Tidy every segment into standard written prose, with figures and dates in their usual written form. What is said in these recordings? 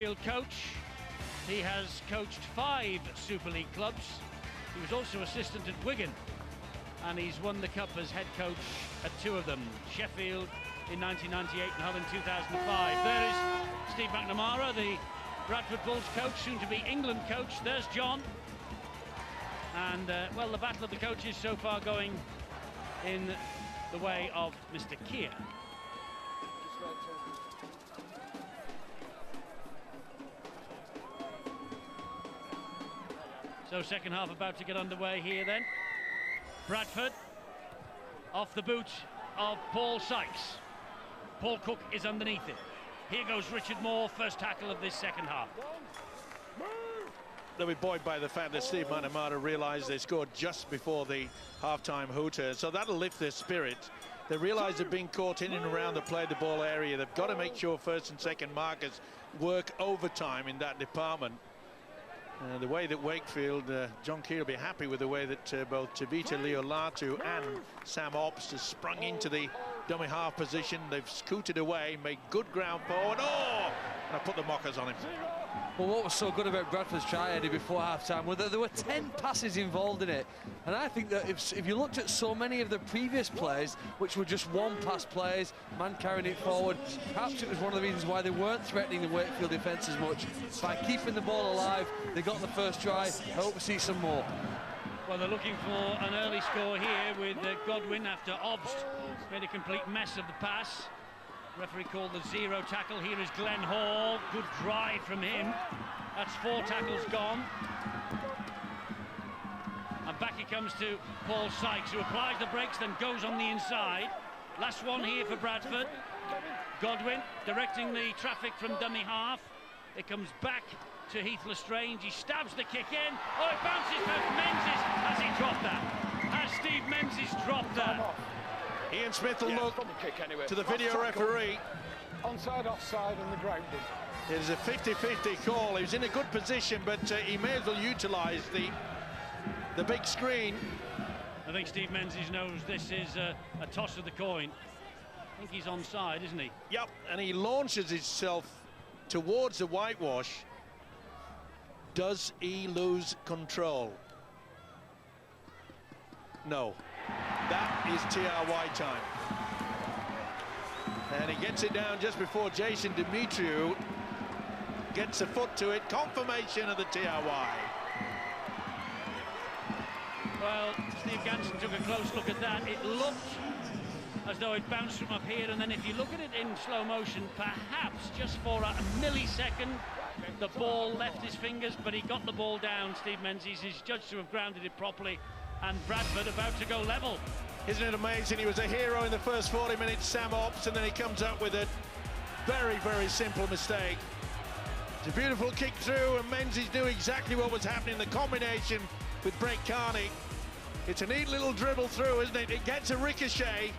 Wakefield coach. He has coached 5 Super League clubs. He was also assistant at Wigan, and he's won the cup as head coach at 2 of them, Sheffield in 1998 and Hull in 2005. There is Steve McNamara, the Bradford Bulls coach, soon to be England coach. There's John. And, well, the battle of the coaches so far going in the way of Mr. Keir. So second half about to get underway here then. Bradford off the boot of Paul Sykes. Paul Cook is underneath it. Here goes Richard Moore, first tackle of this second half. They'll be buoyed by the fact that Steve McNamara realised they scored just before the half-time hooter, so that'll lift their spirit. They realise they're being caught in and around the play-the-ball area. They've got to make sure first and second markers work overtime in that department. The way that Wakefield, John Keir will be happy with the way that both Tavita Leolatu and Sam Ops has sprung into the dummy half position. They've scooted away, made good ground forward. Oh! And I put the mockers on him. Well, what was so good about Bradford's try, Eddie, before half-time was that there were 10 passes involved in it. And I think that if you looked at so many of the previous plays, which were just one-pass plays, man carrying it forward, perhaps it was one of the reasons why they weren't threatening the Wakefield defence as much. By keeping the ball alive, they got the first try. I hope we see some more. Well, they're looking for an early score here with Godwin after Obst made a complete mess of the pass. Referee called the 0 tackle. Here is Glenn Hall. Good drive from him. That's 4 tackles gone. And back he comes to Paul Sykes, who applies the brakes, then goes on the inside. Last one here for Bradford. Godwin directing the traffic from dummy half. It comes back to Heath Lestrange. He stabs the kick in. Oh, it bounces past Menzies. Has he dropped that? Has Steve Menzies dropped that? Ian Smith will look to the video referee. Onside, offside, and the grounding. It is a 50-50 call. He was in a good position, but he may as well utilise the big screen. I think Steve Menzies knows this is a toss of the coin. I think he's onside, isn't he? Yep, and he launches himself towards the whitewash. Does he lose control? No. That is TRY time. And he gets it down just before Jason Dimitriou gets a foot to it. Confirmation of the TRY. Well, Steve Ganson took a close look at that. It looked as though it bounced from up here, and then if you look at it in slow motion, perhaps just for a millisecond, the ball left his fingers, but he got the ball down. Steve Menzies is judged to have grounded it properly, and Bradford about to go level. Isn't it amazing? He was a hero in the first 40 minutes, Sam Ops, and then he comes up with a very, very simple mistake. It's a beautiful kick through, and Menzies knew exactly what was happening. The combination with Brett Carney. It's a neat little dribble through, isn't it? It gets a ricochet.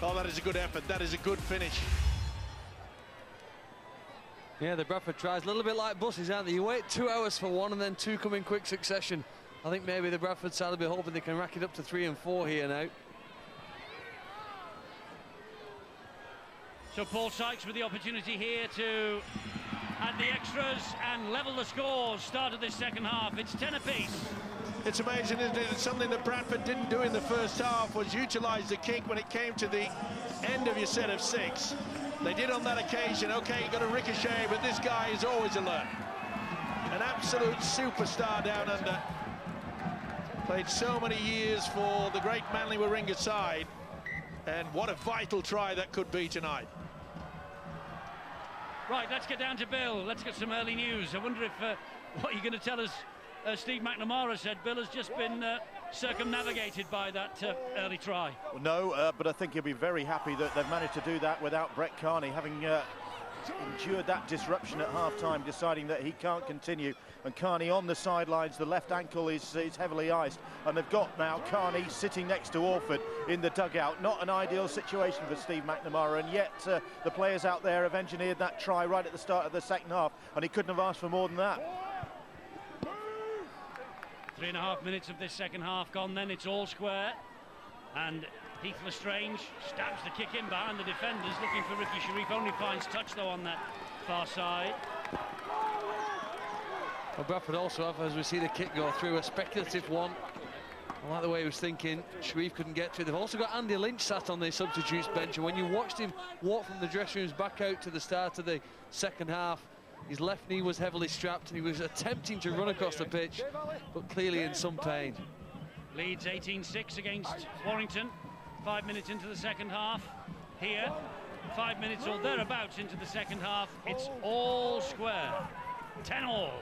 Oh, that is a good effort. That is a good finish. Yeah, the Bradford tries a little bit like buses, aren't they? You wait 2 hours for one and then 2 come in quick succession. I think maybe the Bradford side will be hoping they can rack it up to 3 and 4 here now. So Paul Sykes with the opportunity here to add the extras and level the scores. Start of this second half. It's 10 apiece. It's amazing, isn't it? It's something that Bradford didn't do in the first half, was utilise the kick when it came to the end of your set of 6. They did on that occasion. Okay, you got a ricochet, but this guy is always alert. An absolute superstar down under. Played so many years for the great Manly Warringah side, and what a vital try that could be tonight. Right, let's get down to Bill. Let's get some early news. I wonder if what you're going to tell us, Steve McNamara said, Bill, has just been circumnavigated by that early try. Well, no, but I think he'll be very happy that they've managed to do that without Brett Carney having endured that disruption at half-time, deciding that he can't continue. And Carney on the sidelines, the left ankle is heavily iced, and they've got now Carney sitting next to Orford in the dugout. Not an ideal situation for Steve McNamara, and yet the players out there have engineered that try right at the start of the second half, and he couldn't have asked for more than that. 3.5 minutes of this second half gone, then it's all square, and Heath Lestrange stabs the kick in behind the defenders, looking for Ricky Sharif. Only finds touch though on that far side. Well, Bradford also have, as we see the kick go through, a speculative one. I like the way he was thinking. Sharif couldn't get to it. They've also got Andy Lynch sat on the substitutes bench, and when you watched him walk from the dressing rooms back out to the start of the second half, his left knee was heavily strapped and he was attempting to run across the pitch, but clearly in some pain. Leeds 18-6 against Warrington. 5 minutes into the second half. Here, 5 minutes or thereabouts into the second half, it's all square. 10-all.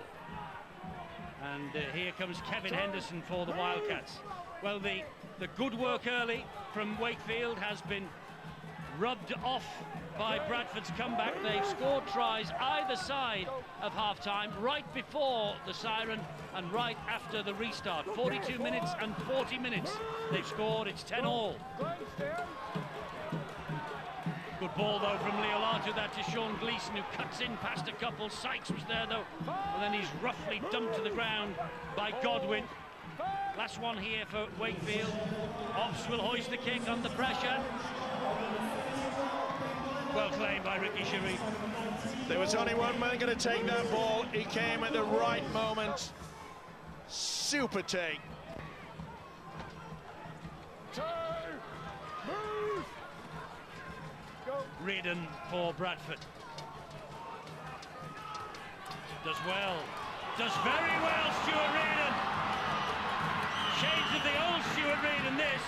And here comes Kevin Henderson for the Wildcats. Well, the good work early from Wakefield has been rubbed off by Bradford's comeback. They've scored tries either side of half-time, right before the siren and right after the restart. 42 minutes and 40 minutes they've scored. It's 10-all. Good ball, though, from Leo Larter, that to Sean Gleeson, who cuts in past a couple. Sykes was there, though, and then he's roughly dumped to the ground by Godwin. Last one here for Wakefield. Ops will hoist the kick under pressure. Well claimed by Ricky Sharif. There was only one man going to take that ball. He came at the right moment. Super take. Reardon for Bradford. Does well. Does very well, Stuart Reardon. Shades of the old Stuart Reardon, this.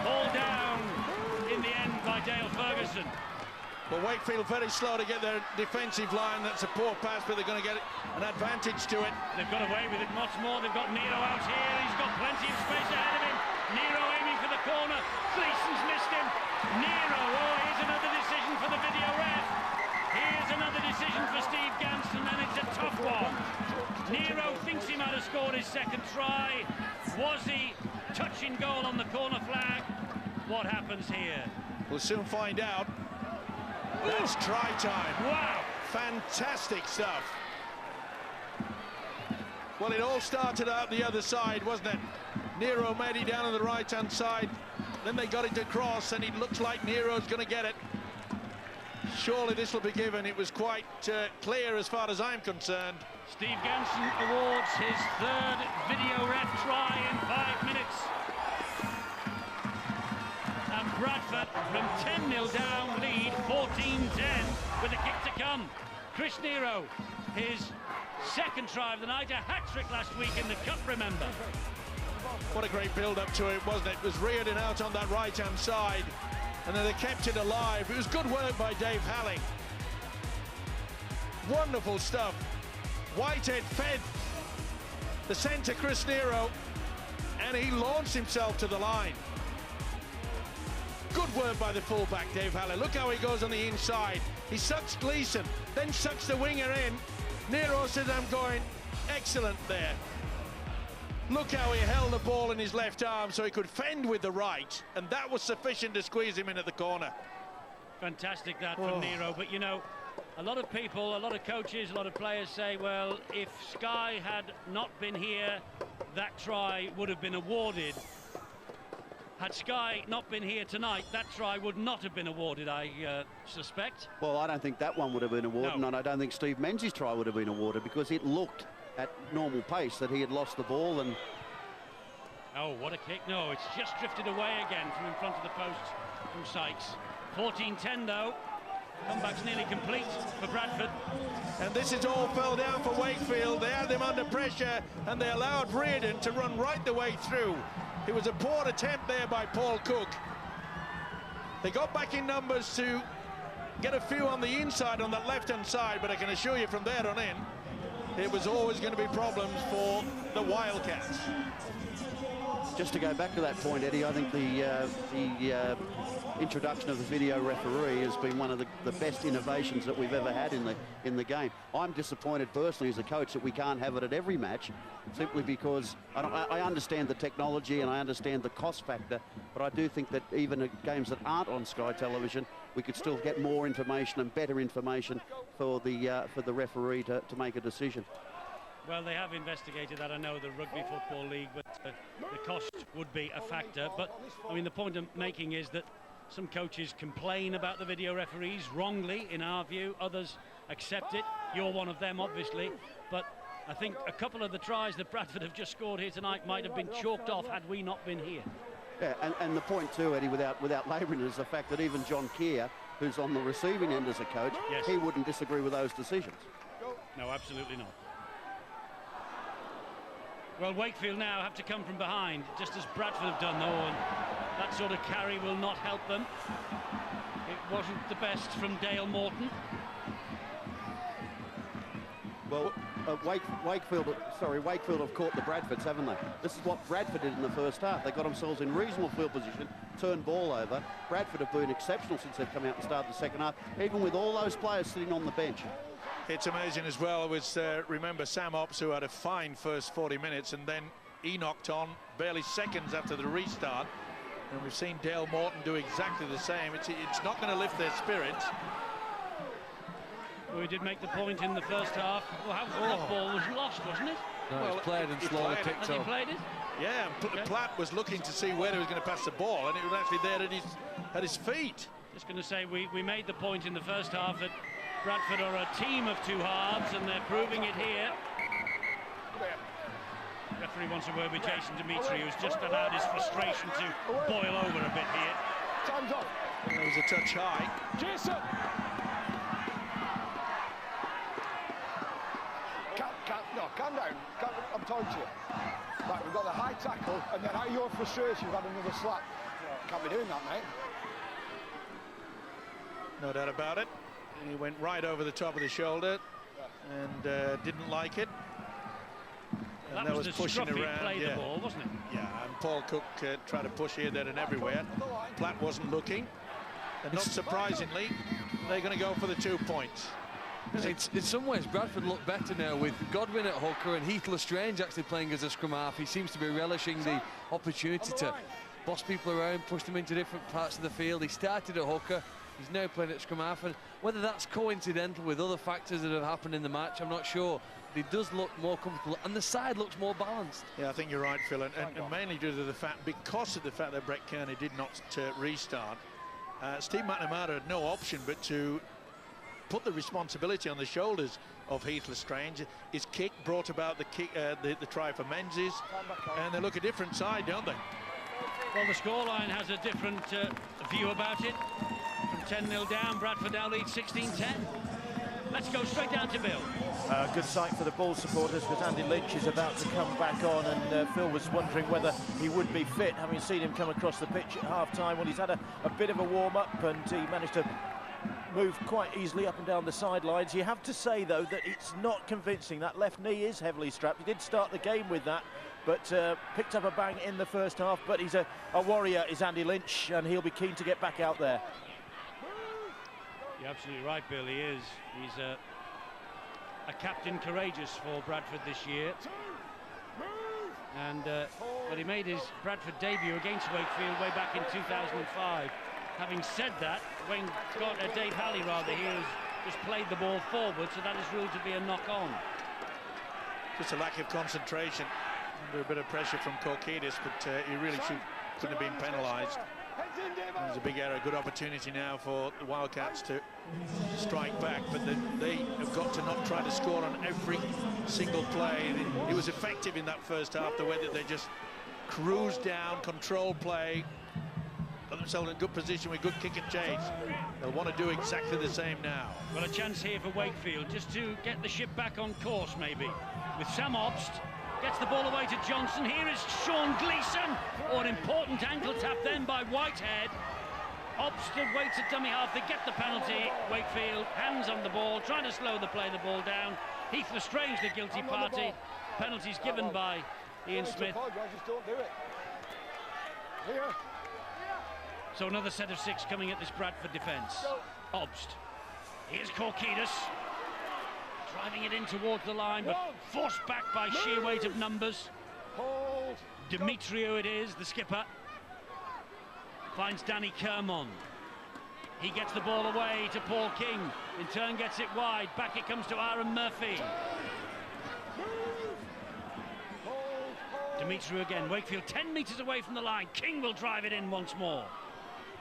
All down in the end by Dale Ferguson. Well, Wakefield very slow to get their defensive line. That's a poor pass, but they're going to get an advantage to it. They've got away with it much more. They've got Nero out here. He's got plenty of space ahead of him. Nero aiming for the corner. Gleeson's missed him. Nero, oh, here's another decision for the video ref. Here's another decision for Steve Ganston, and it's a tough one. Nero thinks he might have scored his second try. Was he touching goal on the corner flag? What happens here? We'll soon find out. That's try time. Wow. Fantastic stuff. Well, it all started out the other side, wasn't it? Nero made it down on the right-hand side. Then they got it across, and it looks like Nero's going to get it. Surely this will be given. It was quite clear as far as I'm concerned. Steve Ganson awards his third video ref try in 5 minutes. And Bradford from 10-0 down lead 14-10 with a kick to come. Chris Nero, his second try of the night, a hat-trick last week in the Cup, remember. What a great build-up to it, wasn't it? It was Reardon out on that right-hand side, and then they kept it alive. It was good work by Dave Halling. Wonderful stuff. Whitehead fed the centre, Chris Nero, and he launched himself to the line. Good work by the fullback, Dave Halling. Look how he goes on the inside. He sucks Gleeson, then sucks the winger in. Nero says, I'm going. Excellent there. Look how he held the ball in his left arm so he could fend with the right, and that was sufficient to squeeze him in at the corner. Fantastic that from Nero, but you know, a lot of people, a lot of coaches, a lot of players say, well, if Sky had not been here, that try would have been awarded. Had Sky not been here tonight, that try would not have been awarded, I suspect. Well, I don't think that one would have been awarded, No. and I don't think Steve Menzies' try would have been awarded, because it looked at normal pace that he had lost the ball. And oh, what a kick. No, it's just drifted away again from in front of the post from Sykes. 14-10 though. Comeback's nearly complete for Bradford. And this is all fell down for Wakefield. They had them under pressure, and they allowed Reardon to run right the way through. It was a poor attempt there by Paul Cook. They got back in numbers to get a few on the inside on that left-hand side, but I can assure you from there on in, it was always going to be problems for the Wildcats. just to go back to that point, Eddie, I think the introduction of the video referee has been one of the best innovations that we've ever had in the game. I'm disappointed personally as a coach that we can't have it at every match, simply because I understand the technology and I understand the cost factor, but I do think that even at games that aren't on Sky Television, we could still get more information and better information for the referee to make a decision. Well, they have investigated that, I know, the Rugby Football League, but the cost would be a factor. But, I mean, the point I'm making is that some coaches complain about the video referees wrongly, in our view. Others accept it. You're one of them, obviously, but I think a couple of the tries that Bradford have just scored here tonight might have been chalked off had we not been here. Yeah, and the point too, Eddie, without labouring, is the fact that even John Keir, who's on the receiving end as a coach, yes, he wouldn't disagree with those decisions. No, absolutely not. Well, Wakefield now have to come from behind, just as Bradford have done, though, and that sort of carry will not help them. It wasn't the best from Dale Morton. Well, Wakefield have caught the Bradfords, haven't they? This is what Bradford did in the first half. They got themselves in reasonable field position, turned ball over. Bradford have been exceptional since they've come out and started the second half, even with all those players sitting on the bench. It's amazing as well. It was, remember, Sam Ops, who had a fine first 40 minutes, and then he knocked on barely seconds after the restart. And we've seen Dale Morton do exactly the same. It's not going to lift their spirits. We did make the point in the first half. Well, that ball was lost, wasn't it? No, well, it's played and slowly picked up. Has he played it? Yeah, and Platt was looking to see where he was going to pass the ball, and it was actually there at his feet. Just going to say, we made the point in the first half that Bradford are a team of two halves, and they're proving it here. The referee wants a word with Jason Dimitri, who's just allowed his frustration to boil over a bit here. Time's up. It was a touch high. Jason! Calm down. I'm talking to you. Right, we've got the high tackle, and then out of your frustration, you've had another slap. Can't be doing that, mate. No doubt about it. He went right over the top of the shoulder and didn't like it. And that was the pushing around. Play the ball, wasn't it? Yeah, and Paul Cook tried to push here, there, and everywhere. Platt wasn't looking. And not surprisingly, they're going to go for the 2 points. In some ways, Bradford look better now with Godwin at hooker and Heath Lestrange actually playing as a scrum half. He seems to be relishing the opportunity to boss people around, push them into different parts of the field. He started at hooker. He's now playing at scrum half, and whether that's coincidental with other factors that have happened in the match, I'm not sure. But he does look more comfortable, and the side looks more balanced. Yeah, I think you're right, Phil, and mainly due to the fact, because of the fact that Brett Kearney did not restart, Steve McNamara had no option but to put the responsibility on the shoulders of Heath Lestrange. His kick brought about the try for Menzies, and they look a different side, don't they? Well, the scoreline has a different view about it. From 10-0 down, Bradford now leads 16-10. Let's go straight down to Bill. Good sight for the Bull supporters, because Andy Lynch is about to come back on, and Phil was wondering whether he would be fit, having seen him come across the pitch at half-time. Well, he's had a bit of a warm-up, and he managed to move quite easily up and down the sidelines. You have to say, though, that it's not convincing. That left knee is heavily strapped. He did start the game with that, but picked up a bang in the first half. But he's a warrior, is Andy Lynch, and he'll be keen to get back out there. You're absolutely right, Bill. He is. He's a captain courageous for Bradford this year. And well, he made his Bradford debut against Wakefield way back in 2005. Having said that, Dave Halley here has just played the ball forward, so that is ruled to be a knock-on. Just a lack of concentration under a bit of pressure from Korkidis, but he really couldn't have been penalised. There's a big error, good opportunity now for the Wildcats to strike back, but they have got to not try to score on every single play. It was effective in that first half, the way that they just cruised down, control play, put themselves in a good position with good kick and chase. They'll want to do exactly the same now. Well, a chance here for Wakefield just to get the ship back on course, maybe, with Sam Obst. Gets the ball away to Johnson. Here is Sean Gleeson. Oh, an important ankle tap then by Whitehead. Obst waits at dummy half. They get the penalty. Wakefield, hands on the ball, trying to slow the ball down. Heath Lestrange, the guilty party. Penalties given by Ian Smith. Just don't do it. Here. So another set of 6 coming at this Bradford defence. Obst. Here's Korkidis. Driving it in towards the line, but forced back by sheer weight of numbers. Demetrio it is, the skipper. Finds Danny Kermon. He gets the ball away to Paul King. In turn gets it wide. Back it comes to Aaron Murphy. Demetrio again. Wakefield 10 metres away from the line. King will drive it in once more.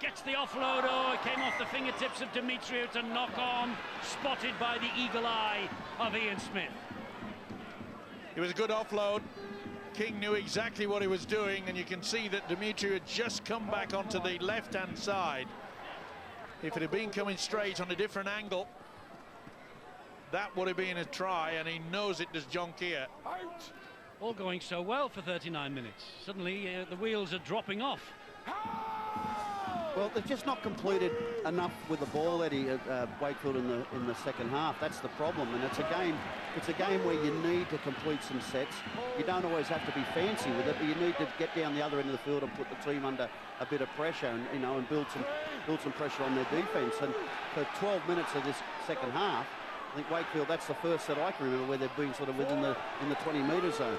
Gets the offload. Oh, it came off the fingertips of Dimitriou. It's a knock on, spotted by the eagle eye of Ian Smith. It was a good offload. King knew exactly what he was doing, and you can see that Dimitriou had just come back onto the left-hand side. If it had been coming straight on a different angle, that would have been a try, and he knows it, does John Keir. Out! All going so well for 39 minutes. Suddenly the wheels are dropping off. Well, they've just not completed enough with the ball, Eddie, at Wakefield in the second half. That's the problem, and it's a game where you need to complete some sets. You don't always have to be fancy with it, but you need to get down the other end of the field and put the team under a bit of pressure, and and build some pressure on their defence. And for 12 minutes of this second half, I think Wakefield, that's the first set I can remember where they've been sort of within the 20-metre zone.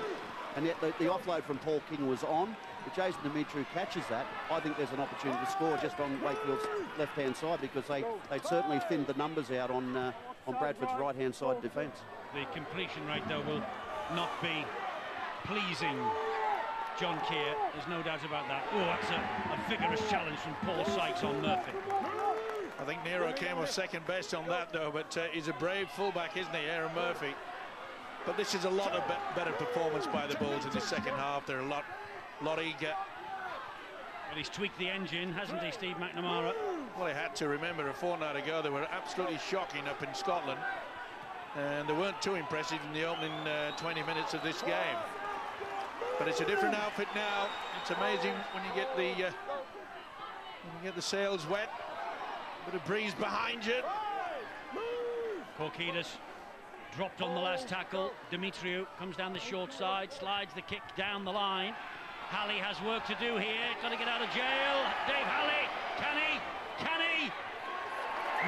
And yet the offload from Paul King was on. If Jason Dimitriou catches that, I think there's an opportunity to score just on Wakefield's left-hand side, because they certainly thinned the numbers out on Bradford's right-hand side defence. The completion rate, though, will not be pleasing John Keir. There's no doubt about that. Oh, that's a vigorous challenge from Paul Sykes on Murphy. I think Nero came off second best on that, though, but he's a brave fullback, isn't he, Aaron Murphy? But this is a lot of better performance by the Bulls in the second half. They're a lot eager. Well, he's tweaked the engine, hasn't he, Steve McNamara? Well, he had to. Remember, a fortnight ago, they were absolutely shocking up in Scotland, and they weren't too impressive in the opening 20 minutes of this game. But it's a different outfit now. It's amazing when you get the sails wet. Bit of breeze behind you. Korkidas dropped on the last tackle. Dimitriou comes down the short side, slides the kick down the line. Halley has work to do here. Got to get out of jail. Dave Halley, can he?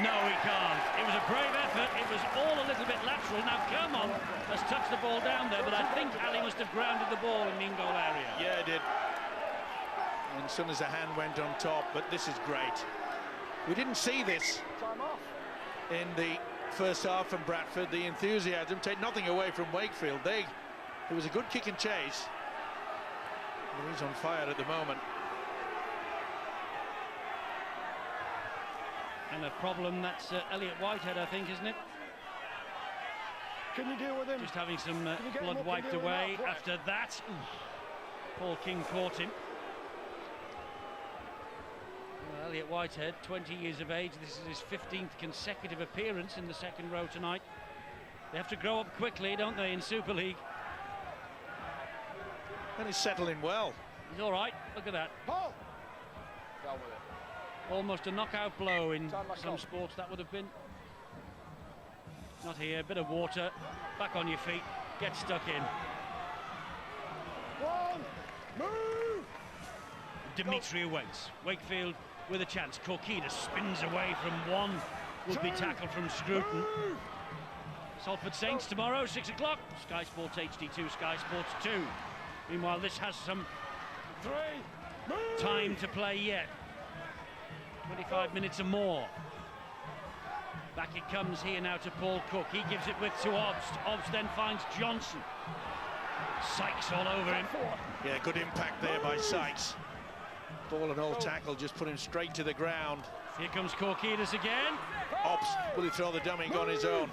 No, he can't. It was a brave effort. It was all a little bit lateral. Now Kermon has touched the ball down there, but I think Halley must have grounded the ball in the in-goal area. Yeah, it did. And as soon as the hand went on top, but this is great. We didn't see this in the first half from Bradford. The enthusiasm, take nothing away from Wakefield. It was a good kick and chase. He's on fire at the moment. And a problem, that's Elliot Whitehead, I think, isn't it? Can you deal with him? Just having some blood wiped away after that. Paul King caught him. Well, Elliot Whitehead, 20 years of age. This is his 15th consecutive appearance in the second row tonight. They have to grow up quickly, don't they, in Super League? And he's settling well. He's all right. Look at that. Paul! Down with it. Almost a knockout blow in some sports, that would have been. Not here. Bit of water. Back on your feet. Get stuck in. One, move! Dimitriou waits. Wakefield with a chance. Korkidas spins away from one would-be tackle from Scruton. Salford Saints tomorrow, 6 o'clock. Sky Sports HD2, Sky Sports 2. Meanwhile, this has some time to play yet. 25 minutes or more. Back it comes here now to Paul Cook. He gives it width to Obst. Obst then finds Johnson. Sykes all over him. Yeah, good impact there by Sykes. Ball and all tackle, just put him straight to the ground. Here comes Korkidas again. Obst, will he throw the dummy on his own?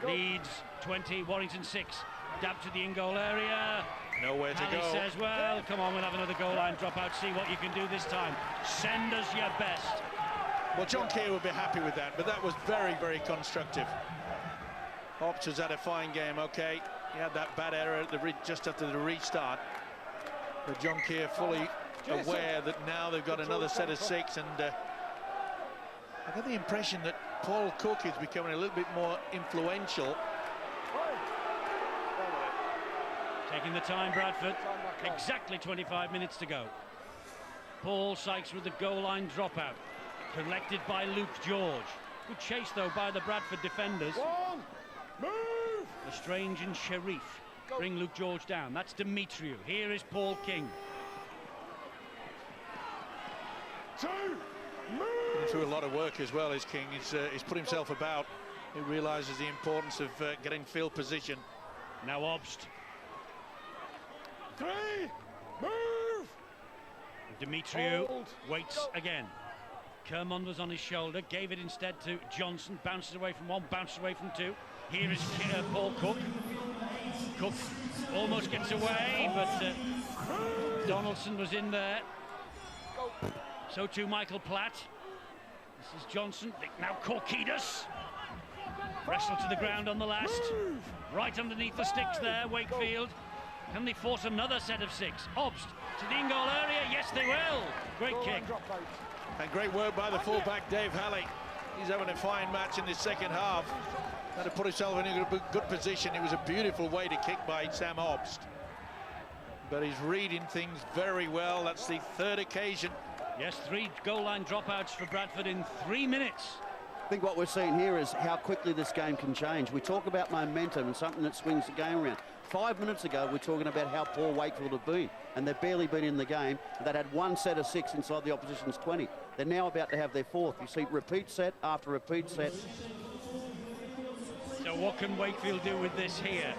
Leeds 20, Warrington 6. Dab to the in-goal area. Nowhere to Halley go. says, well, come on, we'll have another goal line drop out, see what you can do this time. Send us your best. Well, John Keir would be happy with that, but that was very, very constructive. Obst has had a fine game, okay. He had that bad error at just after the restart. But John Keir fully aware that now they've got another set of 6, and I got the impression that Paul Cook is becoming a little bit more influential. Taking the time, Bradford. Exactly 25 minutes to go. Paul Sykes with the goal line dropout. Collected by Luke George. Good chase, though, by the Bradford defenders. One, move! Lestrange and Sharif bring Luke George down. That's Dimitriou. Here is Paul King. Two, move! Been through a lot of work as well as King. He's put himself about. He realises the importance of getting field position. Now Obst. Three, move! Dimitriou waits again. Kermond was on his shoulder, gave it instead to Johnson. Bounces away from one, bounces away from two. Here is Paul Cook. Cook almost gets away, but Donaldson was in there. So too Michael Platt. This is Johnson. Now Korkidas. Wrestled to the ground on the last. Right underneath the sticks there, Wakefield. Can they force another set of six? Obst to the in-goal area. Yes, they will. Great kick. And great work by the fullback, Dave Halley. He's having a fine match in the second half. Had to put himself in a good position. It was a beautiful way to kick by Sam Obst. But he's reading things very well. That's the third occasion. Yes, 3 goal line dropouts for Bradford in 3 minutes. I think what we're seeing here is how quickly this game can change. We talk about momentum and something that swings the game around. 5 minutes ago, we're talking about how poor Wakefield have been, and they've barely been in the game. They'd had one set of 6 inside the opposition's 20. They're now about to have their 4th. You see repeat set after repeat set. So what can Wakefield do with this here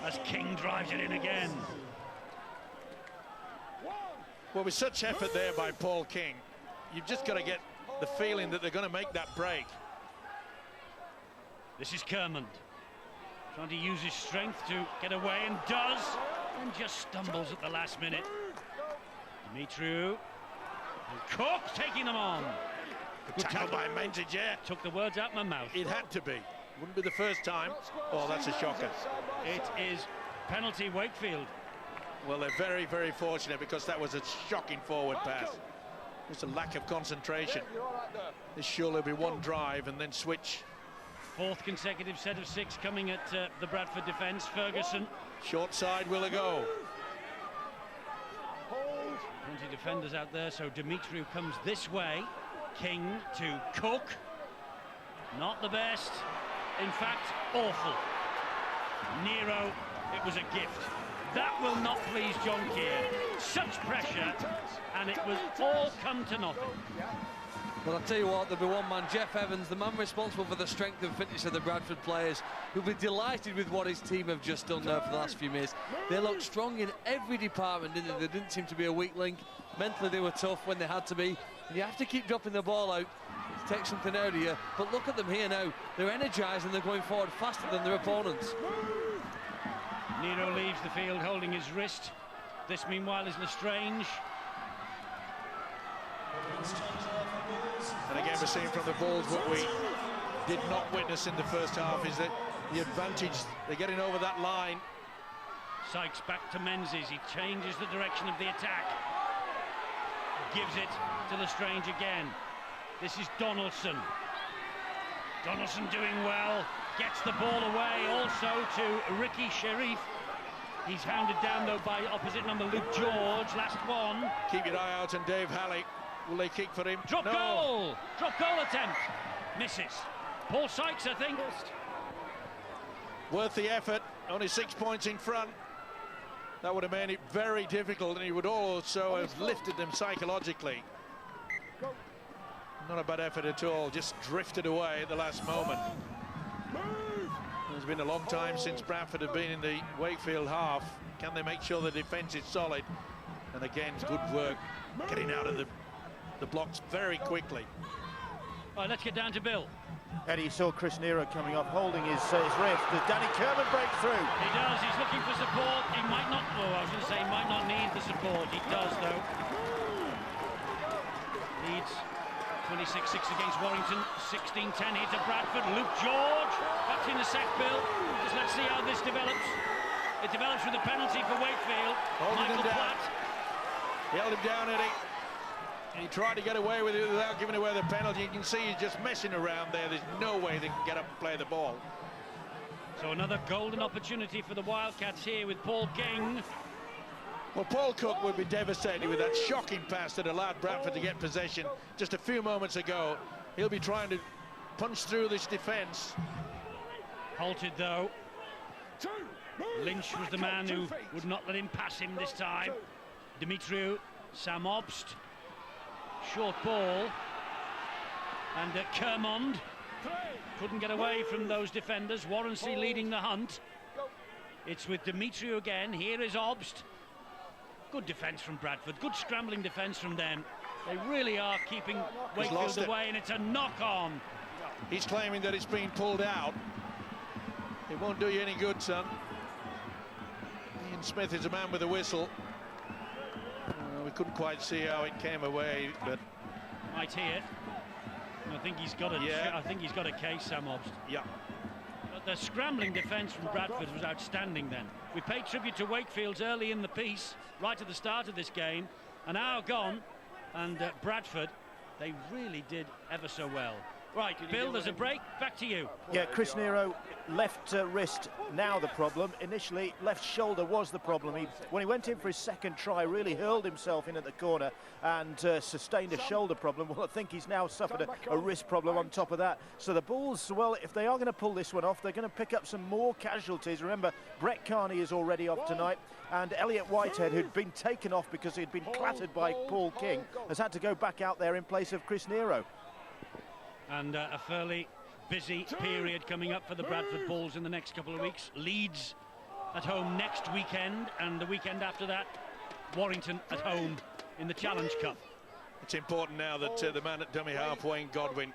as King drives it in again? Well, with such effort there by Paul King, you've just got to get the feeling that they're going to make that break. This is Kermond trying to use his strength to get away, and does, and just stumbles at the last minute. Dimitriou and Cook taking them on. Good tackle by Menzies, yeah. Took the words out of my mouth. It had to be. Wouldn't be the first time. Oh, that's a shocker. It is penalty Wakefield. Well, they're very, very fortunate because that was a shocking forward pass. It's a lack of concentration. This surely will be one drive and then switch. 4th consecutive set of 6 coming at the Bradford defence. Ferguson. Short side, will it go? Plenty of defenders out there, so Dimitriou comes this way. King to Cook. Not the best. In fact, awful. Nero, it was a gift. That will not please John Keir. Such pressure, and it was all come to nothing. But I'll tell you what, there'll be one man, Jeff Evans, the man responsible for the strength and fitness of the Bradford players, who'll be delighted with what his team have just done there for the last few minutes. They looked strong in every department, didn't they? There didn't seem to be a weak link. Mentally, they were tough when they had to be. And you have to keep dropping the ball out to take something out of you. But look at them here now. They're energised and they're going forward faster than their opponents. Nero leaves the field holding his wrist. This, meanwhile, is Lestrange. And again, we're seeing from the balls what we did not witness in the first half is that the advantage, they're getting over that line. Sykes back to Menzies. He changes the direction of the attack. Gives it to Lestrange again. This is Donaldson. Donaldson doing well. Gets the ball away also to Ricky Sharif. He's hounded down though by opposite number Luke George. Last one. Keep your eye out on Dave Halley. Will they kick for him? Drop goal! Drop goal attempt. Misses. Paul Sykes, I think. Worth the effort. Only 6 points in front. That would have made it very difficult, and he would also have lifted them psychologically. Not a bad effort at all. Just drifted away at the last moment. It's been a long time since Bradford have been in the Wakefield half. Can they make sure the defence is solid? And again, good work getting out of the blocks very quickly. All right, let's get down to Bill. Eddie, saw Chris Nero coming off, holding his wrist. Does Danny Kermond break through? He does. He's looking for support. He might not. Oh, I was going to say he might not need the support. He does, though. Leeds 26-6 against Warrington. 16-10 here to Bradford. Luke George. That's in a sec, Bill. Just let's see how this develops. It develops with a penalty for Wakefield. Michael Platt. He held him down, Eddie. He tried to get away with it without giving away the penalty. You can see he's just messing around there. There's no way they can get up and play the ball. So another golden opportunity for the Wildcats here with Paul King. Well, Paul Cook would be devastated with that shocking pass that allowed Bradford to get possession just a few moments ago. He'll be trying to punch through this defence. Halted, though. Lynch was the man who would not let him pass him this time. Dimitriou, Sam Obst. Short ball, and Kermond couldn't get away from those defenders. Warrensey leading the hunt. It's with Dimitriou again. Here is Obst. Good defence from Bradford, good scrambling defence from them. They really are keeping Wakefield away, and it's a knock-on. He's claiming that it's been pulled out. It won't do you any good, son. Ian Smith is a man with a whistle. We couldn't quite see how it came away, but might hear. I think he's got a. Yeah. I think he's got a case, Sam Obst. Yeah. But the scrambling defence from Bradford was outstanding. Then we paid tribute to Wakefield's early in the piece, right at the start of this game. An hour gone, and Bradford, they really did ever so well. Right, Bill, there's a break. Back to you. Yeah, Chris Nero, left wrist now the problem. Initially, left shoulder was the problem. When he went in for his second try, really hurled himself in at the corner and sustained a shoulder problem. Well, I think he's now suffered a wrist problem on top of that. So the Bulls, well, if they are going to pull this one off, they're going to pick up some more casualties. Remember, Brett Carney is already off tonight, and Elliot Whitehead, who'd been taken off because he'd been clattered by Paul King, has had to go back out there in place of Chris Nero. And a fairly busy period coming up for the Bradford Bulls in the next couple of weeks. Leeds at home next weekend, and the weekend after that, Warrington at home in the Challenge Cup. It's important now that the man at dummy half, Wayne Godwin,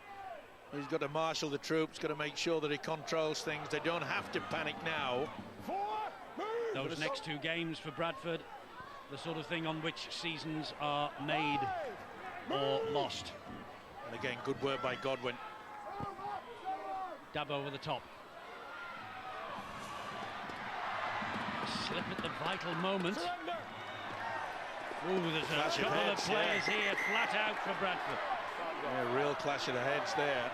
he's got to marshal the troops, got to make sure that he controls things. They don't have to panic now. Those next two games for Bradford, the sort of thing on which seasons are made or lost. And again, good work by Godwin. Dab over the top. Slip at the vital moment. Ooh, there's a couple of players here flat out for Bradford. Yeah, real clash of the heads there.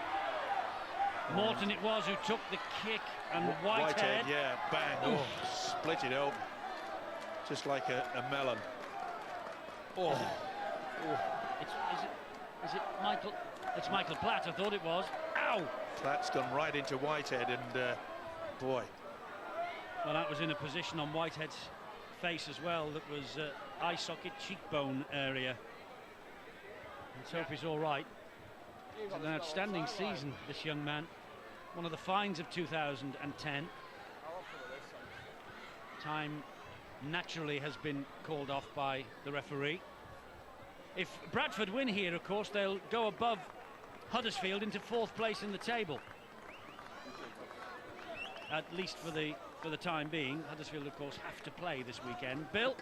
Morton it was who took the kick, and Whitehead. Yeah, bang. Oh, split it open. Just like a melon. Oh. Is it Michael? It's Michael Platt, I thought it was. Ow! Platt's gone right into Whitehead, and boy. Well, that was in a position on Whitehead's face as well. That was eye socket, cheekbone area. Let's hope he's all right. It's an outstanding season, this young man. One of the finds of 2010. Time naturally has been called off by the referee. If Bradford win here, of course, they'll go above Huddersfield into 4th place in the table. At least for the time being. Huddersfield, of course, have to play this weekend. Bill?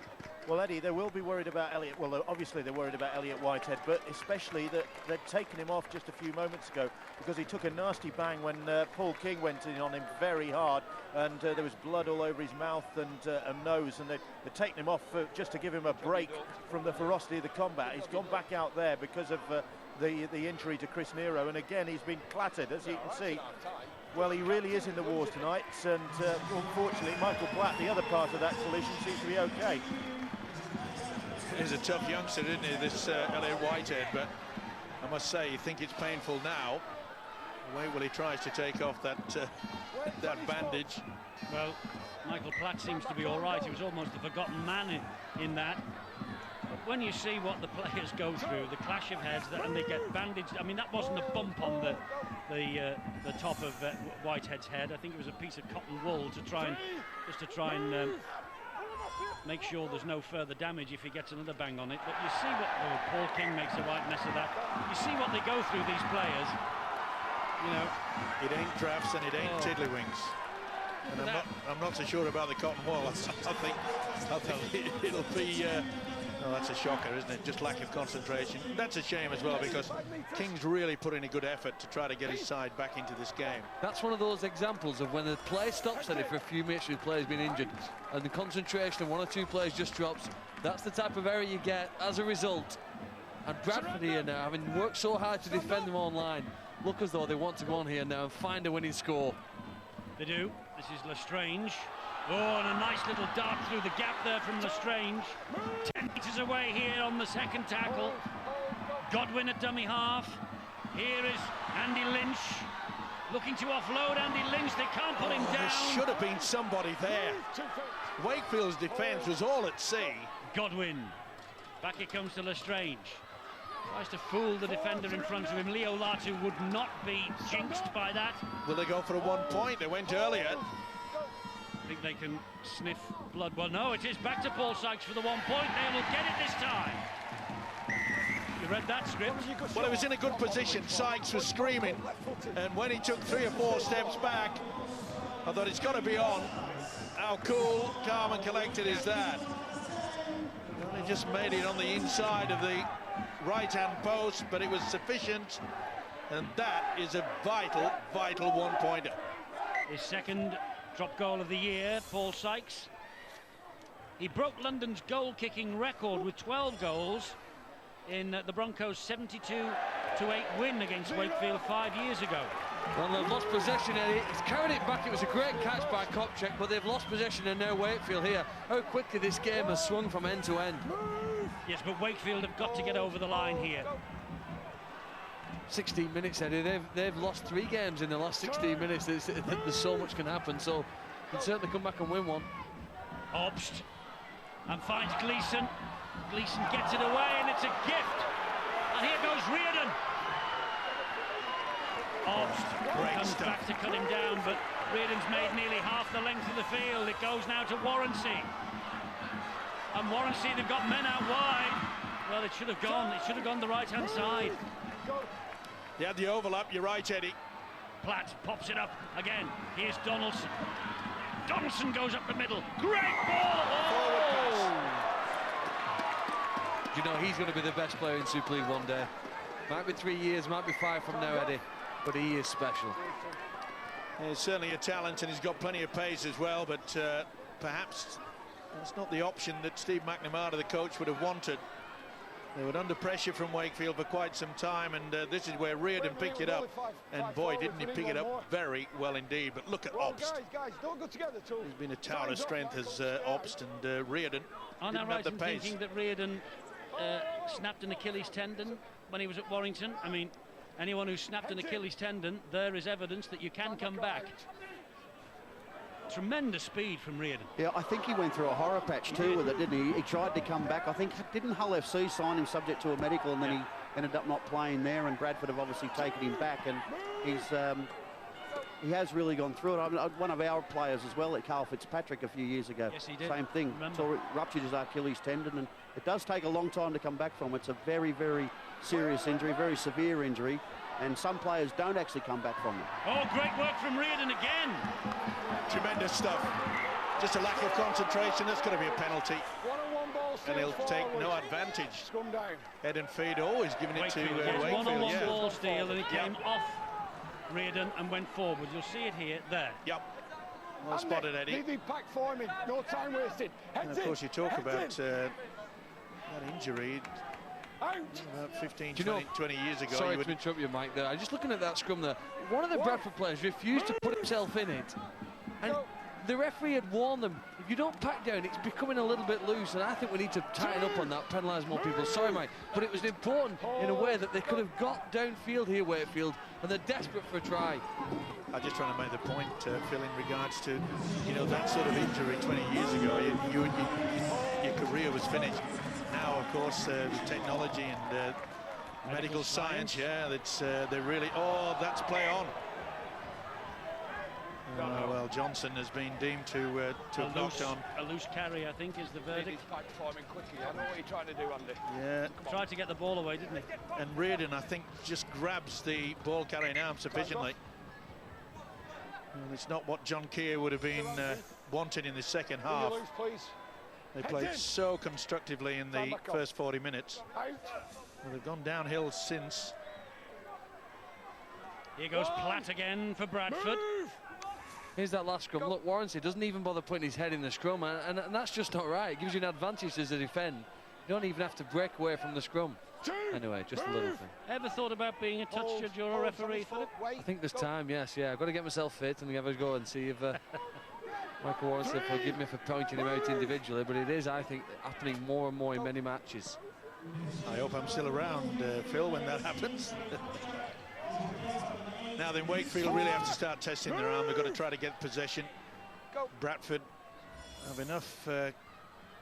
Well, Eddie, they will be worried about Elliot. Well, obviously they're worried about Elliot Whitehead, but especially that they'd taken him off just a few moments ago because he took a nasty bang when Paul King went in on him very hard, and there was blood all over his mouth and nose, and they'd taken him off just to give him a break from the ferocity of the combat. He's gone back out there because of the injury to Chris Nero, and again he's been clattered, as you can see. Well, he really is in the wars tonight, and unfortunately Michael Platt, the other part of that collision, seems to be okay. He's a tough youngster, isn't he, this Elliot Whitehead, but I must say, you think it's painful now. Wait till he tries to take off that bandage. Well, Michael Platt seems to be all right. He was almost a forgotten man in that. But when you see what the players go through, the clash of heads, and they get bandaged. I mean, that wasn't a bump on the top of Whitehead's head. I think it was a piece of cotton wool to try and make sure there's no further damage if he gets another bang on it. But you see what Paul King makes a right mess of that. You see what they go through, these players. You know, it ain't drafts and it ain't tiddlywinks. And I'm not so sure about the cotton wool. I think it'll be. Oh, that's a shocker, isn't it? Just lack of concentration. That's a shame as well, because King's really put in a good effort to try to get his side back into this game. That's one of those examples of when the play stops at it for a few minutes, the player's been injured, and the concentration of one or two players just drops. That's the type of error you get as a result. And Bradford here now, having worked so hard to defend them online, look as though they want to go on here now and find a winning score. They do. This is Lestrange. Oh, and a nice little dart through the gap there from Lestrange. 10 metres away here on the second tackle. Godwin at dummy half. Here is Andy Lynch looking to offload Andy Lynch. They can't put him down. There should have been somebody there. Wakefield's defence was all at sea. Godwin. Back it comes to Lestrange. Tries to fool the defender in front of him. Leo Latu would not be jinxed by that. Will they go for a 1 point? They went earlier. Big think they can sniff blood. Well, no, it is back to Paul Sykes for the 1 point. They will get it this time. You read that script? Well, he was in a good position. Sykes was screaming, and when he took 3 or 4 steps back, I thought it's got to be on. How cool, calm and collected is that? Well, he just made it on the inside of the right-hand post, but it was sufficient, and that is a vital, vital 1-pointer. His second drop goal of the year, Paul Sykes. He broke London's goal-kicking record with 12 goals in the Broncos' 72-8 win against Wakefield 5 years ago. Well, they've lost possession, Eddie. He's carried it back. It was a great catch by Kopchak, but they've lost possession and now Wakefield here. How quickly this game has swung from end to end. Yes, but Wakefield have got to get over the line here. 16 minutes, Eddie. They've lost 3 games in the last 16 minutes. There's so much can happen, so can certainly come back and win one. Obst and finds Gleeson. Gleeson gets it away, and it's a gift. And here goes Reardon. Obst comes back to cut him down, but Reardon's made nearly half the length of the field. It goes now to Warrancy. And Warrancy, they've got men out wide. Well, it should have gone. It should have gone the right-hand side. They had the overlap, you're right, Eddie. Platt pops it up again. Here's Donaldson. Donaldson goes up the middle. Great ball! Oh! Do you know, he's going to be the best player in Super League one day. Might be 3 years, might be 5 from now, Eddie, but he is special. He's certainly a talent, and he's got plenty of pace as well, but perhaps that's not the option that Steve McNamara, the coach, would have wanted. They were under pressure from Wakefield for quite some time, and this is where Reardon picked it up, and boy, didn't he pick it up very well indeed. But look at Obst. He's been a tower of strength as Obst, and Reardon Aren't I didn't have right the in pace. thinking that Reardon snapped an Achilles tendon when he was at Warrington? I mean, anyone who snapped an Achilles tendon, there is evidence that you can come back. Tremendous speed from Reardon. Yeah, I think he went through a horror patch too with it, didn't he? He tried to come back. I think, didn't Hull FC sign him subject to a medical, and then he ended up not playing there, and Bradford have obviously taken him back, and he has really gone through it. I mean, one of our players as well, at Carl Fitzpatrick a few years ago. Yes, he did. Same thing. So ruptured his Achilles tendon, and it does take a long time to come back from. It's a very, very serious injury, very severe injury, and some players don't actually come back from it. Oh, great work from Reardon again. Tremendous stuff. Just a lack of concentration. That's going to be a penalty. And he'll take no advantage. Head and feet, always giving it to Wakefield. One-on-one ball steal, and it came off Reardon and went forward. You'll see it here, there. Yep. Well spotted, Eddie. No time wasted. And of course, you talk about that injury. About 15, 20 years ago. Sorry to interrupt you, Mike, there. I'm just looking at that scrum there. One of the Bradford players refused to put himself in it. And the referee had warned them, if you don't pack down, it's becoming a little bit loose, and I think we need to tighten up on that, penalise more people. Sorry, Mike, but it was important in a way that they could have got downfield here, Wakefield, and they're desperate for a try. I'm just trying to make the point, Phil, in regards to, you know, that sort of injury 20 years ago. Your career was finished. Now, of course, the technology and medical science, that's they really. Oh, that's play on. Well, Johnson has been deemed to have knocked on. A loose carry, I think, is the verdict. I know what you're trying to do, Andy. Yeah. Tried to get the ball away, didn't he? And Reardon, I think, just grabs the ball carrying arm sufficiently. Well, it's not what John Keir would have been wanting in the second half. They played so constructively in the first 40 minutes. Well, they've gone downhill since. Here goes Platt again for Bradford. Here's that last scrum. Look, Warrancy doesn't even bother putting his head in the scrum, and that's just not right. It gives you an advantage as a defend. You don't even have to break away from the scrum. Anyway, just a little thing. Ever thought about being a touch judge or a referee, Philip? I think there's time, yes, yeah. I've got to get myself fit and have a go and see if Michael Warrancy will forgive me for pointing him out individually, but it is, I think, happening more and more in many matches. I hope I'm still around, Phil, when that happens. Now then, Wakefield really have to start testing their arm. They've got to try to get possession. Bradford have enough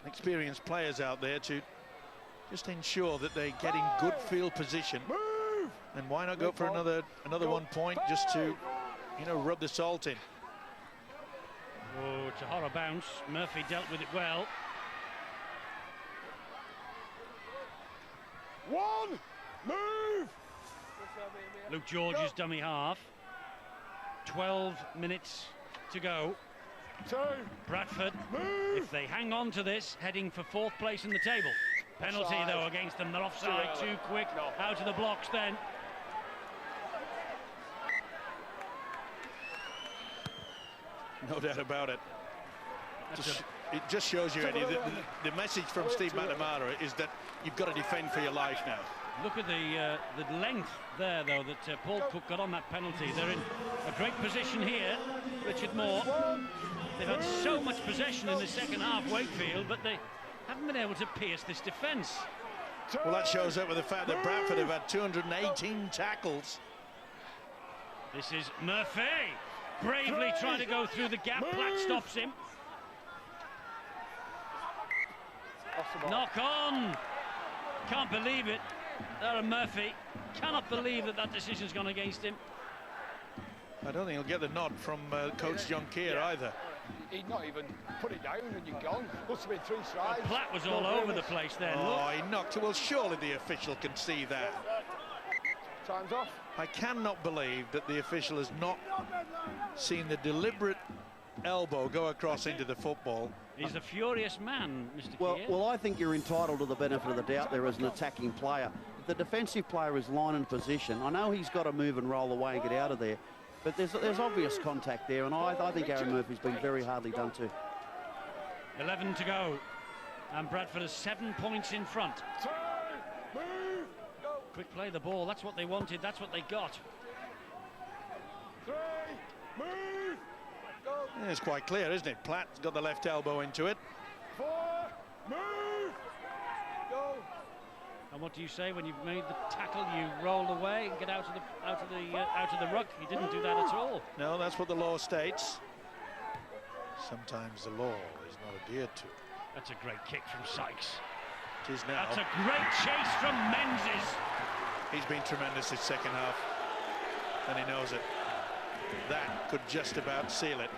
experienced players out there to just ensure that they get in good field position. And why not go for another 1 point just to, you know, rub the salt in. Oh, it's a horror bounce. Murphy dealt with it well. One, move! Luke George's dummy half. 12 minutes to go. Two, Bradford, move! if they hang on to this, heading for 4th place in the table. Penalty, Offside. though, against them. They're offside, Too early. too quick. No. Out of the blocks, then. No doubt about it. That's It just shows you, Eddie, that the message from Steve McNamara is that you've got to defend for your life now. Look at the length there, though, that Paul Cook got on that penalty. They're in a great position here. Richard Moore. They've had so much possession in the second half, Wakefield, but they haven't been able to pierce this defence. Well, that shows up with the fact that Bradford have had 218 tackles. This is Murphy, bravely trying to go through the gap. Platt stops him. Knock on. Can't believe it. Aaron Murphy cannot believe that decision's gone against him. I don't think he'll get the nod from Coach John Keir either. He'd not even put it down and you're gone. Must have been 3 strides. Well, Platt was all over the place then. Oh, he knocked it. Well, surely the official can see that. Time's off. I cannot believe that the official has not seen the deliberate elbow go across into the football. He's a furious man, Mr. Keir. Well, I think you're entitled to the benefit of the doubt there as an attacking player. If the defensive player is line and position, I know he's got to move and roll away and get out of there, but there's obvious contact there, and I think Aaron Murphy's been very hardly done too. 11 to go, and Bradford is 7 points in front. Quick play the ball, that's what they wanted, that's what they got. 3, move! Yeah, it's quite clear, isn't it? Platt's got the left elbow into it. 4, move! Go! And what do you say when you've made the tackle? You roll away and get out of the ruck. He didn't do that at all. No, that's what the law states. Sometimes the law is not adhered to. That's a great kick from Sykes. It is now. That's a great chase from Menzies. He's been tremendous this second half, and he knows it. That could just about seal it.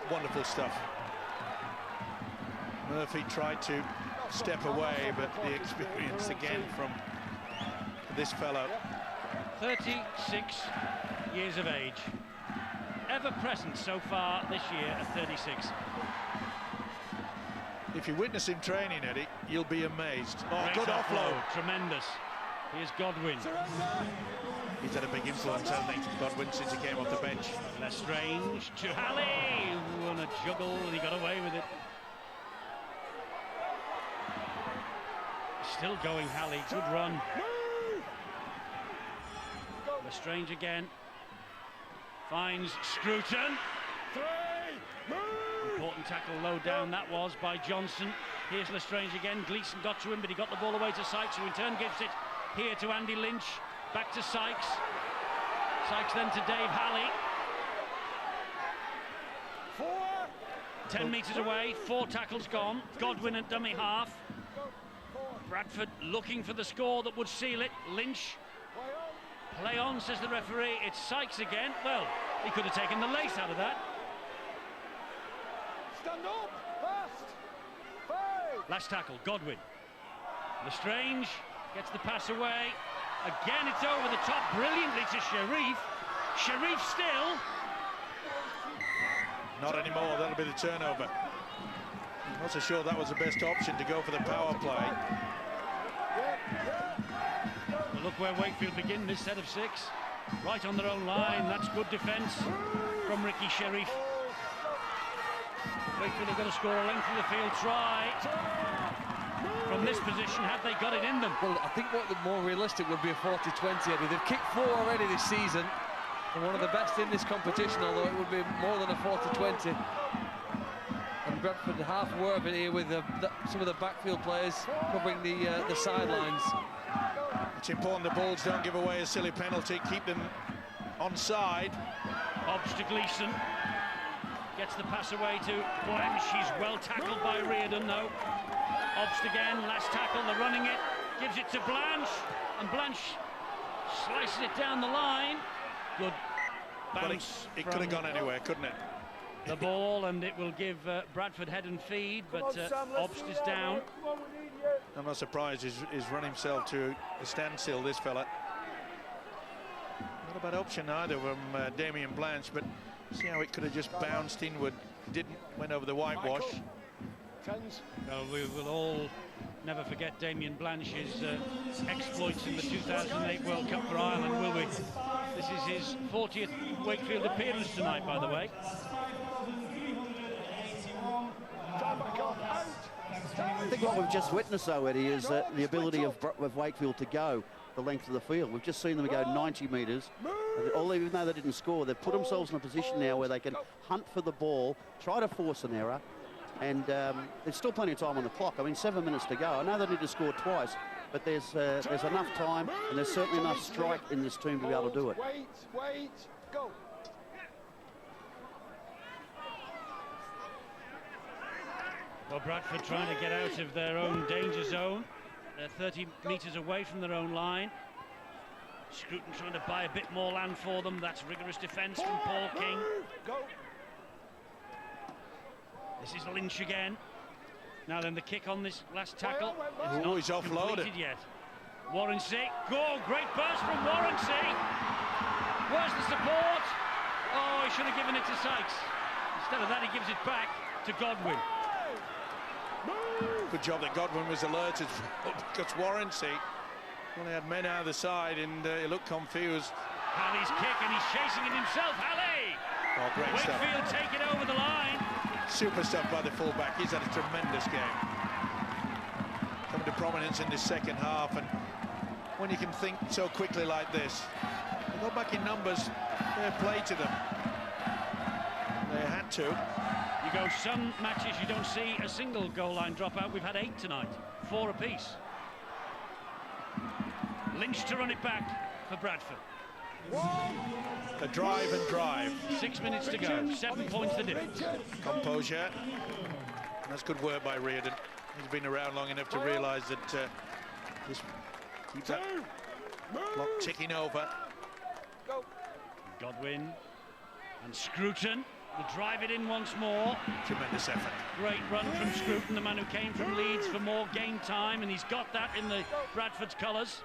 Wonderful stuff. Murphy tried to step away, but the experience again from this fellow. 36 years of age. Ever present so far this year at 36. If you witness him training, Eddie, you'll be amazed. Oh, Great good offload. Tremendous. Here's Godwin. He's had a big influence, hasn't he, Godwin, since he came off the bench. Lestrange to Halley. Ooh, and a juggle, and he got away with it. Still going, Halley. Good run. Lestrange again. Finds Scruton. 3, move! Important tackle low down that was by Johnson. Here's Lestrange again. Gleeson got to him, but he got the ball away to Sykes, who in turn gives it here to Andy Lynch. Back to Sykes. Sykes then to Dave Halley. 4, 10 metres away, 4 tackles gone. Godwin at dummy half. Bradford looking for the score that would seal it. Lynch. Play on, says the referee. It's Sykes again. Well, he could have taken the lace out of that. stand up, fast, 5. Last tackle, Godwin. Lestrange gets the pass away. Again, it's over the top brilliantly to Sharif. Sharif still. Not anymore, that'll be the turnover. Not so sure that was the best option to go for the power play. Well, look where Wakefield begin this set of 6. Right on their own line, that's good defence from Ricky Sharif. Wakefield have got to score a length of the field try. From this position, had they got it in them? Well, I think what the more realistic would be a 40-20, Eddie. They've kicked 4 already this season, and one of the best in this competition, although it would be more than a 40-20. And Bradford half were of it here with some of the backfield players covering the sidelines. It's important the Bulls don't give away a silly penalty, keep them onside. Hobbs to Gleeson. Gets the pass away to Blanche. He's well tackled by Reardon, though. Obst again, last tackle, they're running it. Gives it to Blanche, and Blanche slices it down the line. Good bounce. It could have gone anywhere, couldn't it? The ball, and it will give Bradford head and feed, but Obst is down. I'm not surprised he's run himself to a standstill, this fella. Not a bad option either from Damien Blanche, but see how it could have just bounced inward. Didn't, went over the whitewash. Well, we will all never forget Damien Blanche's exploits in the 2008 World Cup for Ireland, will we? This is his 40th Wakefield appearance tonight, by the way. I think what we've just witnessed, though, Eddie, is the ability of Wakefield to go the length of the field. We've just seen them go 90 metres. Even though they didn't score, they've put themselves in a position now where they can hunt for the ball, try to force an error, and there's still plenty of time on the clock. I mean, 7 minutes to go. I know they need to score twice, but there's enough time, and there's certainly enough strike in this team to be able to do it. Wait, go. Well, Bradford trying to get out of their own danger zone. They're 30 metres away from their own line. Scruton trying to buy a bit more land for them. That's rigorous defence from Paul King. This is Lynch again. Now then, the kick on this last tackle is not he's offloaded completed yet. Warrensey, go! Great burst from Warrensey. Where's the support? Oh, he should have given it to Sykes. Instead of that, he gives it back to Godwin. Good job that Godwin was alerted because Warrensey only had men out of the side, and he looked confused. Halley's kick, and he's chasing it himself. Halley! Oh, great Wakefield stuff. take it over the line. Super stuff by the fullback. He's had a tremendous game. Coming to prominence in this second half, and when you can think so quickly like this, they go back in numbers, fair play to them. They had to. You go some matches you don't see a single goal line dropout. We've had 8 tonight, 4 apiece. Lynch to run it back for Bradford. A drive and drive. 6 minutes to go, 7 points the difference. Composure. That's good work by Reardon. He's been around long enough to realise that this keeps that clock ticking over. Godwin and Scruton will drive it in once more. Tremendous effort. Great run from Scruton, the man who came from Leeds for more game time, and he's got that in the Bradford's colours.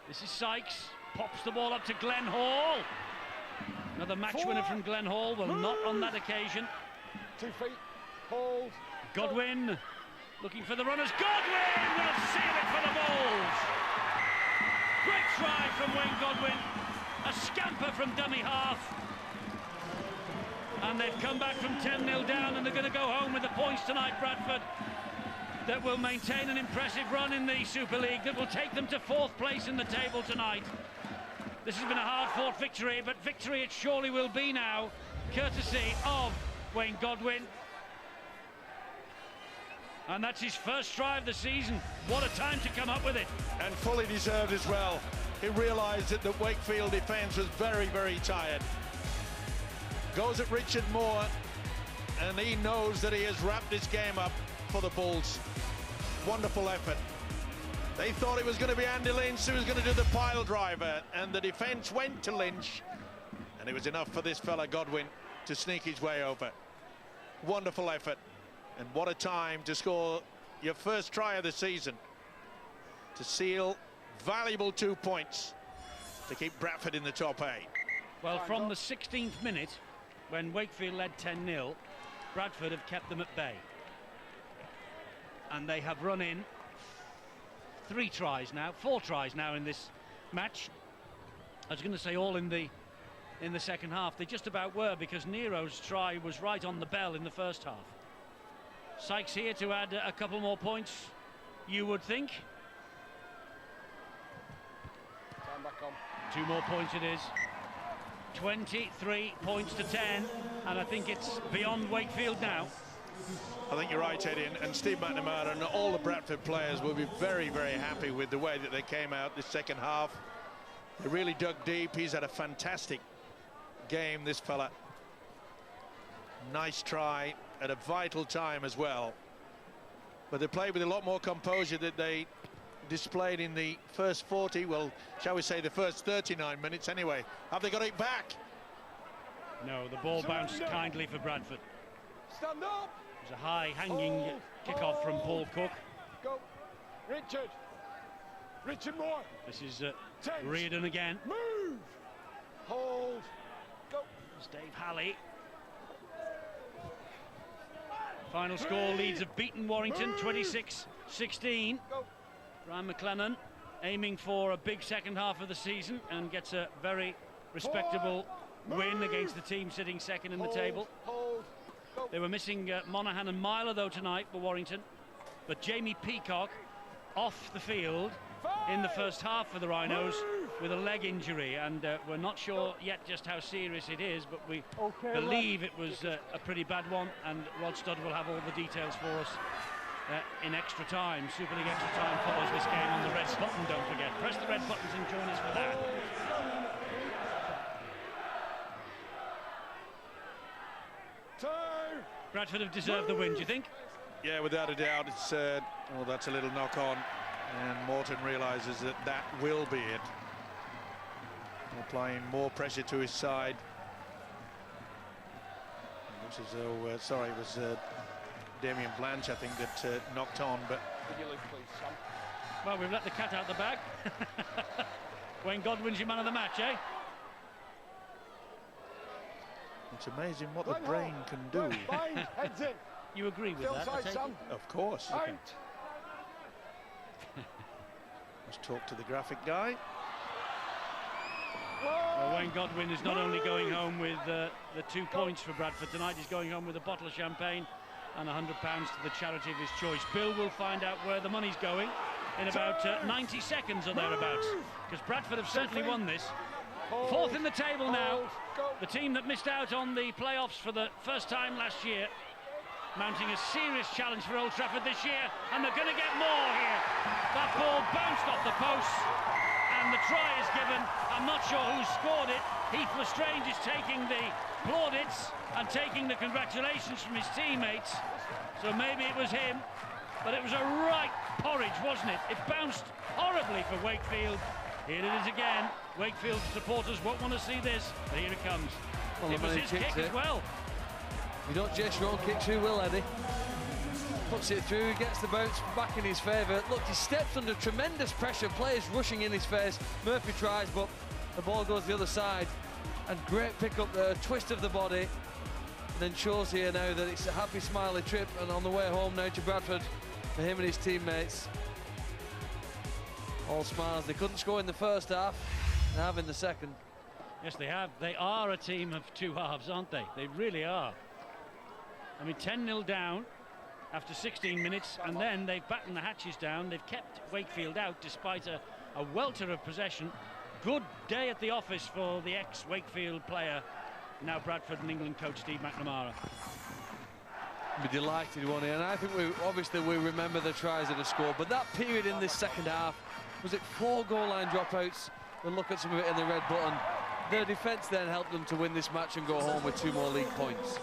This is Sykes, pops the ball up to Glenn Hall. Another match winner from Glenn Hall, well, not on that occasion. 2 feet, hold. Godwin looking for the runners. Godwin will seal it for the Bulls. Great try from Wayne Godwin. A scamper from dummy half. And they've come back from 10-0 down, and they're going to go home with the points tonight, Bradford. That will maintain an impressive run in the Super League that will take them to 4th place in the table tonight. This has been a hard-fought victory, but victory it surely will be now, courtesy of Wayne Godwin. And that's his first try of the season. What a time to come up with it. And fully deserved as well. He realised that the Wakefield defence was very, very tired. Goes at Richard Moore, and he knows that he has wrapped this game up for the Bulls. Wonderful effort. They thought it was going to be Andy Lynch who was going to do the pile driver, and the defence went to Lynch, and it was enough for this fella Godwin to sneak his way over. Wonderful effort, and what a time to score your first try of the season, to seal valuable 2 points to keep Bradford in the top 8. Well, from the 16th minute, when Wakefield led 10-0, Bradford have kept them at bay. And they have run in 4 tries now in this match. I was going to say all in the second half. They just about were, because Nero's try was right on the bell in the first half. Sykes here to add a couple more points, you would think. Time back on. 2 more points it is. 23 points to 10, and I think it's beyond Wakefield now. I think you're right, Eddie, and Steve McNamara and all the Bradford players will be very, very happy with the way that they came out this second half. They really dug deep. He's had a fantastic game, this fella. Nice try at a vital time as well. But they played with a lot more composure that they displayed in the first 40, well, shall we say the first 39 minutes anyway. Have they got it back? No, the ball bounced kindly for Bradford. Stand up. It was a high hanging kick-off from Paul Cook. Go. Richard. Richard Moore. This is Reardon again. Move. Hold. Go. It's Dave Halley. Final score, Leeds have beaten Warrington 26-16. Ryan McLennan aiming for a big second half of the season and gets a very respectable win against the team sitting second in the table. They were missing Monaghan and Myler though tonight for Warrington, but Jamie Peacock off the field in the first half for the Rhinos with a leg injury, and we're not sure yet just how serious it is, but we believe it was a pretty bad one, and Rod Studd will have all the details for us in extra time. Super League Extra Time follows this game on the red button, don't forget. Press the red buttons and join us for that. Bradford have deserved the win, do you think? Yeah, without a doubt. It's well, that's a little knock on, and Morton realises that that will be it. Applying more pressure to his side. It looks as though, sorry, it was Damien Blanche, I think, that knocked on, but... Well, we've let the cat out the bag. Wayne Godwin's your man of the match, eh? It's amazing what the brain can do. Heads in. You agree with that? I take it? Of course. Okay. Let's talk to the graphic guy. Well, Wayne Godwin is not only going home with the 2 points for Bradford tonight, he's going home with a bottle of champagne and £100 to the charity of his choice. Bill will find out where the money's going in about 90 seconds or thereabouts, because Bradford have certainly won this. Fourth in the table now, the team that missed out on the playoffs for the first time last year, mounting a serious challenge for Old Trafford this year, and they're going to get more here. That ball bounced off the post, and the try is given. I'm not sure who scored it. Heath Lestrange is taking the plaudits and taking the congratulations from his teammates, so maybe it was him, but it was a right porridge, wasn't it? It bounced horribly for Wakefield. Here it is again. Wakefield supporters won't want to see this, but here it comes. Well, it was his kick as well. You don't chase your own kicks, who will, Eddie? Puts it through, gets the bounce back in his favour. Look, he steps under tremendous pressure, players rushing in his face. Murphy tries, but the ball goes the other side. And great pick up there, twist of the body. And then shows here now that it's a happy, smiley trip, and on the way home now to Bradford for him and his teammates. All smiles. They couldn't score in the first half, they have in the second. Yes, they have. They are a team of 2 halves, aren't they? They really are. I mean, 10-0 down after 16 minutes, and then they've battened the hatches down. They've kept Wakefield out despite a welter of possession. Good day at the office for the ex-Wakefield player, now Bradford and England coach Steve McNamara. Be delighted, won't he? And I think we remember the tries that have scored, but that period in this second half, was it 4 goal line dropouts? We'll look at some of it in the red button. Their defence then helped them to win this match and go home with 2 more league points.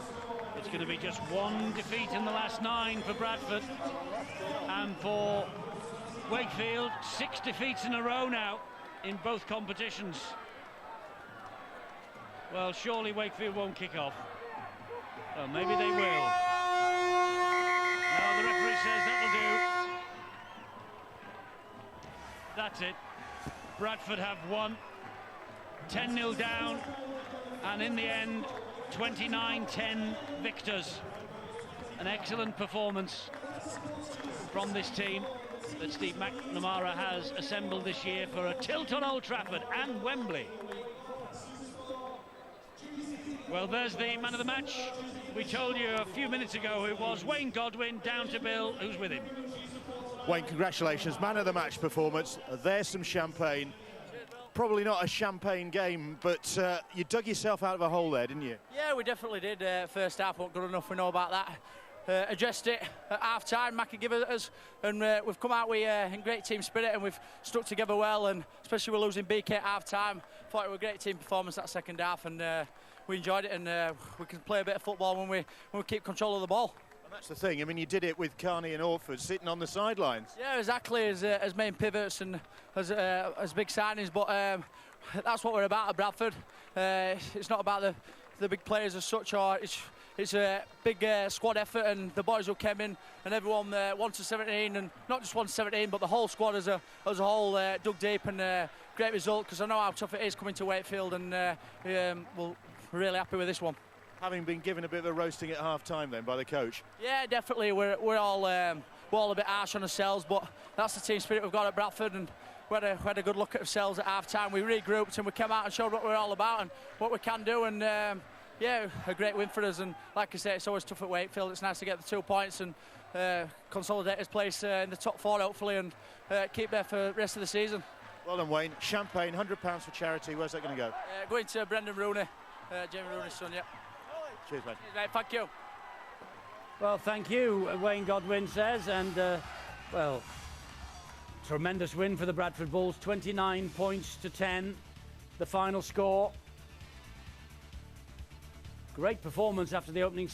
It's going to be just 1 defeat in the last 9 for Bradford, and for Wakefield 6 defeats in a row now in both competitions. Well, surely Wakefield won't kick off. Well, maybe they will. No, the referee says that'll do. That's it. Bradford have won. 10-0 down, and in the end 29-10 victors. An excellent performance from this team that Steve McNamara has assembled this year for a tilt on Old Trafford and Wembley. Well, there's the man of the match. We told you a few minutes ago it was Wayne Godwin, down to Bill, who's with him. Wayne, congratulations, man of the match performance. There's some champagne. Probably not a champagne game, but you dug yourself out of a hole there, didn't you? Yeah, we definitely did. First half wasn't good enough, we know about that. Addressed it at half-time, Mackie gave it us, and we've come out in great team spirit, and we've stuck together well, and especially we're losing BK at half-time. Thought it was a great team performance that second half, and we enjoyed it, and we can play a bit of football when we keep control of the ball. That's the thing. I mean, you did it with Carney and Orford sitting on the sidelines. Yeah, exactly, as main pivots and as big signings, but that's what we're about at Bradford. It's not about the big players as such, or it's a big squad effort, and the boys who came in and everyone 1 to 17, and not just 1 to 17, but the whole squad as a whole dug deep, and great result, because I know how tough it is coming to Wakefield, and we're really happy with this one. Having been given a bit of a roasting at half-time then by the coach. Yeah, definitely. We're all a bit harsh on ourselves, but that's the team spirit we've got at Bradford, and we had a good look at ourselves at half-time. We regrouped and we came out and showed what we're all about and what we can do, and yeah, a great win for us. And like I say, it's always tough at Wakefield. It's nice to get the 2 points and consolidate his place in the top 4 hopefully, and keep there for the rest of the season. Well done, Wayne. Champagne, £100 for charity. Where's that going to go? Going to Brendan Rooney, Jamie Rooney's son. Yeah. Cheers, mate. Cheers, mate. Thank you. Well, thank you, Wayne Godwin says, and well, tremendous win for the Bradford Bulls, 29 points to 10, the final score. Great performance after the opening